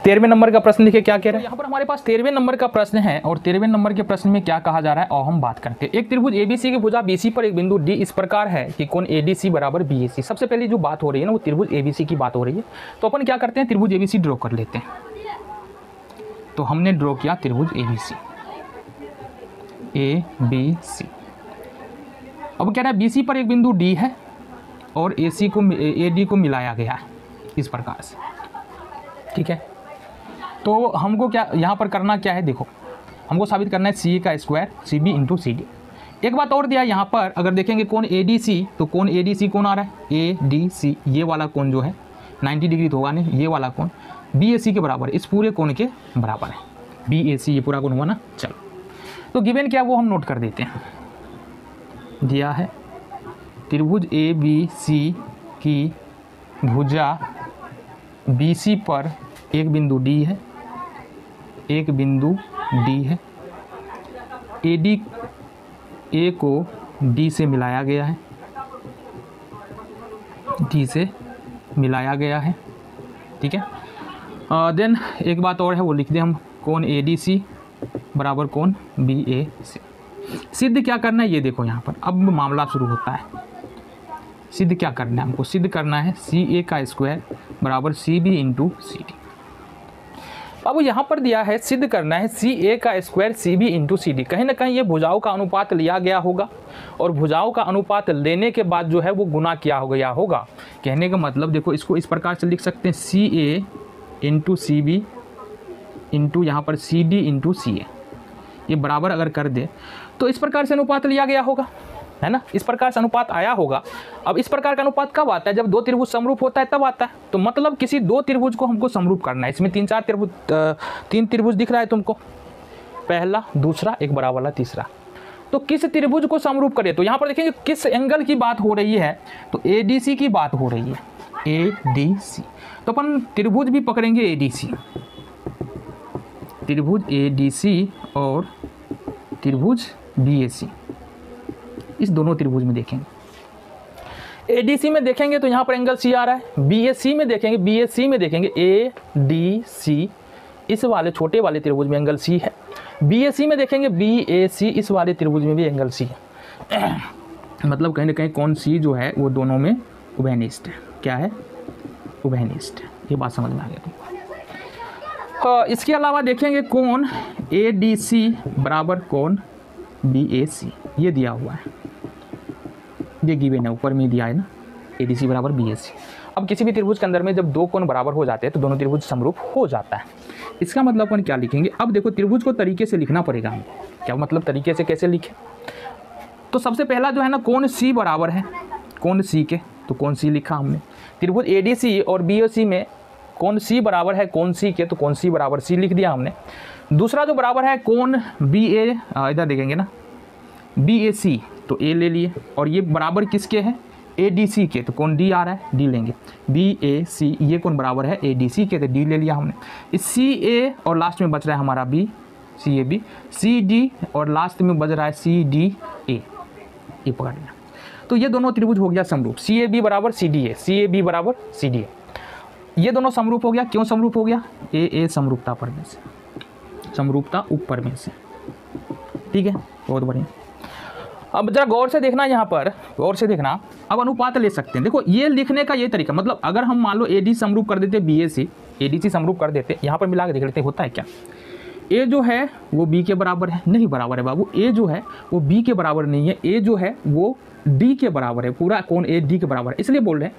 13वें number का प्रश्न देखिए क्या कह रहा है। यहाँ पर हमारे पास 13वें नंबर का प्रश्न है और 13वें नंबर के प्रश्न में क्या कहा जा रहा है और हम बात करते हैं। एक त्रिभुज एबीसी की भुजा बीसी पर एक बिंदु डी इस प्रकार है कि कोण एडीसी बराबर बीएसी। सबसे पहले जो बात हो रही है ना वो त्रिभुज एबीसी की बात हो रही है। तो अपन क्या करते हैं, त्रिभुज एबीसी ड्रॉ कर लेते हैं। तो हमने ड्रॉ किया त्रिभुज एबीसी, ए बी सी। अब क्या रहा है, बीसी पर एक बिंदु डी है और एसी को एडी को मिलाया गया है इस प्रकार से, ठीक है। तो हमको क्या यहाँ पर करना क्या है, देखो हमको साबित करना है सी ए का square C B into C D. एक बात और दिया है यहाँ पर, अगर देखेंगे कोण ए डी सी, तो कोण ए डी सी कौन आ रहा है, ए डी सी, ये वाला कोण जो है 90 डिग्री तो होगा नहीं, ये वाला कोण बी ए सी के बराबर, इस पूरे कोण के बराबर है, बी ए सी ये पूरा कोण हुआ ना। चलो तो गिवन क्या वो हम नोट कर देते हैं। दिया है त्रिभुज ए बी सी की भुजा बी सी पर एक बिंदु डी है, एक बिंदु डी है, एडी ए को डी से मिलाया गया है, डी से मिलाया गया है, ठीक है। देन एक बात और है वो लिख दें हम, कोण ए डी सी बराबर कोण बी ए सी। सिद्ध क्या करना है ये देखो यहाँ पर, अब मामला शुरू होता है। सिद्ध क्या करना है हमको, सिद्ध करना है सी ए का स्क्वायर बराबर C B into C D. अब यहाँ पर दिया है सिद्ध करना है सी ए का square C B into C D. कहीं ना कहीं ये भुजाओं का अनुपात लिया गया होगा और भुजाओं का अनुपात लेने के बाद जो है वो गुना किया हो गया होगा। कहने का मतलब देखो इसको इस प्रकार से लिख सकते हैं, सी ए इंटू सी बी इंटू यहाँ पर सी डी इंटू सी ए, ये बराबर अगर कर दे तो इस प्रकार से अनुपात लिया गया होगा, है ना, इस प्रकार से अनुपात आया होगा। अब इस प्रकार का अनुपात कब आता है, जब दो त्रिभुज समरूप होता है तब आता है। तो मतलब किसी दो त्रिभुज को हमको समरूप करना है। इसमें तीन त्रिभुज दिख रहा है तुमको, पहला, दूसरा, एक बड़ा वाला तीसरा। तो किस त्रिभुज को समरूप करे, तो यहाँ पर देखेंगे किस एंगल की बात हो रही है, तो एडीसी की बात हो रही है, एडीसी। तो अपन त्रिभुज भी पकड़ेंगे एडीसी, त्रिभुज एडीसी और त्रिभुज बीएसी, इस दोनों त्रिभुज में देखेंगे। एडीसी में देखेंगे तो यहाँ पर एंगल सी आ रहा है, बीएसी में देखेंगे, बीएसी में देखेंगे ए डी सी, इस वाले छोटे वाले त्रिभुज में एंगल सी है। बीएसी में देखेंगे बीएसी, इस वाले त्रिभुज में भी एंगल सी है। मतलब कहीं ना कहीं कौन सी जो है वो दोनों में उभयनिष्ठ है। क्या है, उभयनिष्ठ है। ये बात समझ में आ गया तुमको। इसके अलावा देखेंगे कोण ए डी सी बराबर कोण बी ए सी, ये दिया हुआ है, ये गिवन है, ऊपर में दिया है ना, ए डी सी बराबर बी ए सी। अब किसी भी त्रिभुज के अंदर में जब दो कोण बराबर हो जाते हैं तो दोनों त्रिभुज समरूप हो जाता है। इसका मतलब अपन क्या लिखेंगे, अब देखो त्रिभुज को तरीके से लिखना पड़ेगा हमको। क्या मतलब तरीके से कैसे लिखें, तो सबसे पहला जो है ना, कोण सी बराबर है कोण सी के, तो कोण सी लिखा हमने। त्रिभुज ए डी सी और बी ए सी में कोण सी बराबर है कोण सी के, तो कोण सी बराबर सी लिख दिया हमने। दूसरा जो बराबर है कोण बी ए, इधर देखेंगे ना, बी ए सी, तो ए ले लिए, और ये बराबर किसके हैं, ए डी सी के, तो कोण डी आ रहा है, डी लेंगे। बी ए सी, ये कोण बराबर है ए डी सी के, तो डी ले लिया हमने। इस सी ए और लास्ट में बच रहा है हमारा B, C A B, C D और लास्ट में बच रहा है सी डी ए, ये पकड़ लिया। तो ये दोनों त्रिभुज हो गया समरूप, सी ए बी बराबर C D A, C A B बराबर सी डी ए, ये दोनों समरूप हो गया। क्यों समरूप हो गया, ए समरूपता पर में से, समरूपता ऊपर में से, ठीक है, बहुत बढ़िया। अब जरा गौर से देखना, यहाँ पर गौर से देखना। अब अनुपात ले सकते हैं, देखो ये लिखने का ये तरीका, मतलब अगर हम मान लो एडी समरूप कर देते, बी ए सी, एडीसी समरूप कर देते, यहाँ पर मिला के देख लेते होता है क्या। ए जो है वो बी के बराबर है, नहीं बराबर है बाबू, ए जो है वो बी के बराबर नहीं है, ए जो है वो डी के बराबर है, पूरा कोण ए डी के बराबर है। इसलिए बोल रहे हैं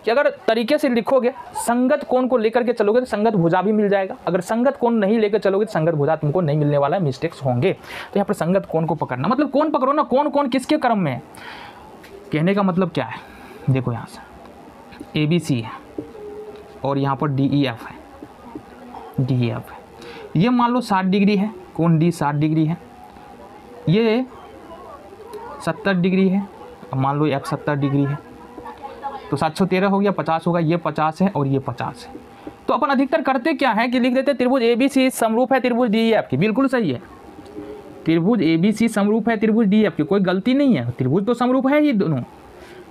कि अगर तरीके से लिखोगे, संगत कोण को लेकर के चलोगे तो संगत भुजा भी मिल जाएगा। अगर संगत कोण नहीं लेकर चलोगे तो संगत भुजा तुमको नहीं मिलने वाला है, मिस्टेक्स होंगे। तो यहाँ पर संगत कोण को पकड़ना, मतलब कोण पकड़ो ना, कोण किसके क्रम में है। कहने का मतलब क्या है, देखो यहाँ से ए बी सी है और यहाँ पर डी ई एफ है, डी ई एफ है। ये मान लो 60 डिग्री है, कोण डी 60 डिग्री है, ये 70 डिग्री है, अब मान लो एफ 70 डिग्री है, तो 713 हो गया, 50 होगा, ये 50 है और ये 50 है। तो अपन अधिकतर करते क्या है कि लिख देते त्रिभुज ए बी सी समरूप है त्रिभुज डी ई एफ की, बिल्कुल सही है, त्रिभुज ए बी सी समरूप है त्रिभुज डी ई एफ की, कोई गलती नहीं है, त्रिभुज तो समरूप है ही दोनों।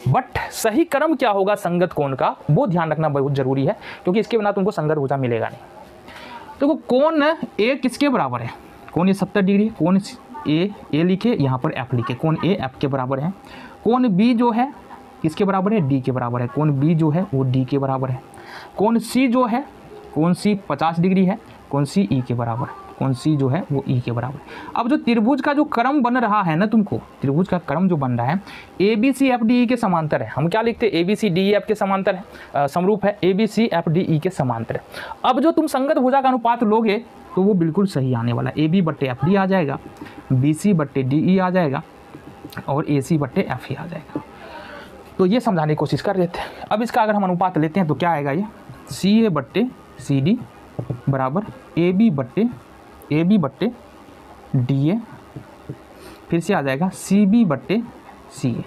बट सही क्रम क्या होगा संगत कोण का, वो ध्यान रखना बहुत जरूरी है, क्योंकि इसके बिना तुमको संगत भुजा मिलेगा नहीं। देखो कोण ए किसके बराबर है, कोण ए 70 डिग्री, कोण ए लिखे, यहाँ पर एफ लिखे, कोण ए एफ के बराबर है। कोण बी जो है किसके बराबर है, डी के बराबर है, कोण बी जो है वो डी के बराबर है। कोण सी जो है, कोण सी 50 डिग्री है, कोण सी ई के बराबर है, कोण सी जो है वो ई के बराबर है। अब जो त्रिभुज का जो क्रम बन रहा है ना, तुमको त्रिभुज का क्रम जो बन रहा है A B C F D E के समांतर है। हम क्या लिखते हैं, A B C D E F के समांतर है, समरूप है, A B C F D E के समांतर है। अब जो तुम संगत भुजा का अनुपात लोगे तो वो बिल्कुल सही आने वाला है, ए बी बट्टे एफ डी आ जाएगा, बी सी बट्टे डी ई आ जाएगा और ए सी बट्टे एफ ई आ जाएगा। तो ये समझाने की कोशिश कर लेते हैं। अब इसका अगर हम अनुपात लेते हैं तो क्या आएगा, ये सी ए बट्टे सी डी बराबर ए बी बट्टे डी ए, फिर से आ जाएगा सी बी बट्टे सी ए।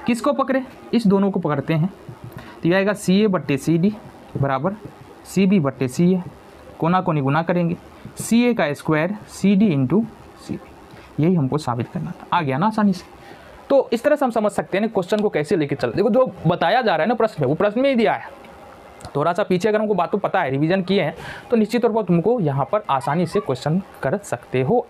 किसको पकड़े, इस दोनों को पकड़ते हैं तो ये आएगा सी ए बट्टे सी डी बराबर सी बी बट्टे सी ए, कोना कोनी गुना करेंगे, सी ए का square C D into C B. यही हमको साबित करना था, आ गया ना आसानी से। तो इस तरह से हम समझ सकते हैं ना क्वेश्चन को कैसे लेके चल। देखो जो बताया जा रहा है ना प्रश्न में, वो प्रश्न में ही दिया है। थोड़ा सा पीछे अगर हमको बातों पता है, रिवीजन किए हैं, तो निश्चित तौर पर तुमको यहाँ पर आसानी से क्वेश्चन कर सकते हो।